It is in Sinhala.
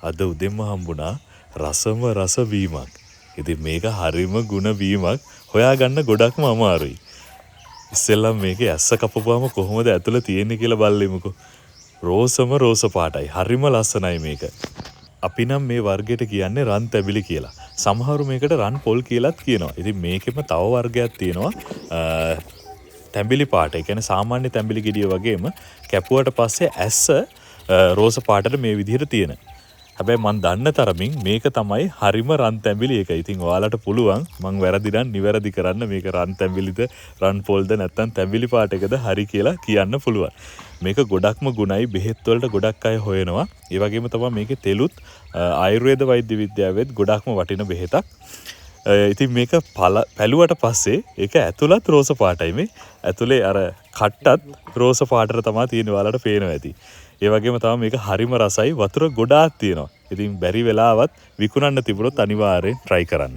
අද උදෙන්ම හම්බුණා රසම රස වීමක්. ඉතින් මේක හරිම ಗುಣ වීමක් හොයාගන්න ගොඩක්ම අමාරුයි. ඉස්සෙල්ලම මේකේ ඇස්ස කපපුවාම කොහොමද ඇතුළේ තියෙන්නේ කියලා බලෙමුකෝ. රෝසම රෝස පාටයි. හරිම ලස්සනයි මේක. අපි නම් මේ වර්ගයට කියන්නේ රන් තැඹිලි කියලා. සමහරු මේකට රන් පොල් කියලාත් කියනවා. ඉතින් මේකෙම තව වර්ගයක් තියෙනවා. තැඹිලි පාට. ඒ කියන්නේ සාමාන්‍ය තැඹිලි ගෙඩිය වගේම කැපුවට පස්සේ ඇස්ස රෝස පාටට මේ විදිහට තියෙන. හැබැයි මම දන්න තරමින් මේක තමයි හරිම රන් තැඹිලි එක. ඉතින් ඔයාලට පුළුවන් මං වැරදි නම් නිවැරදි කරන්න මේක රන් තැඹිලිද රන් පොල්ද නැත්නම් තැඹිලි පාට එකද හරි කියලා කියන්න පුළුවන්. මේක ගොඩක්ම ගුණයි බෙහෙත් වලට ගොඩක් අය හොයනවා. ඒ වගේම තමයි මේකේ තෙලුත් ආයුර්වේද වෛද්‍ය විද්‍යාවෙත් ගොඩක්ම වටින බෙහෙතක්. ඉතින් මේක පැලුවට පස්සේ ඒක ඇතුළත් රෝස පාටයි මේ. ඇතුලේ අර කට්ටත් රෝස පාටට තමයි තියෙන්නේ. ඔයාලට පේනවා ඇති. ඒ වගේම තමයි මේක හරිම රසයි වතුර ගොඩාක් තියෙනවා. ඉතින් බැරි වෙලාවත් විකුණන්න තිබුණොත් අනිවාර්යෙන් try කරන්න.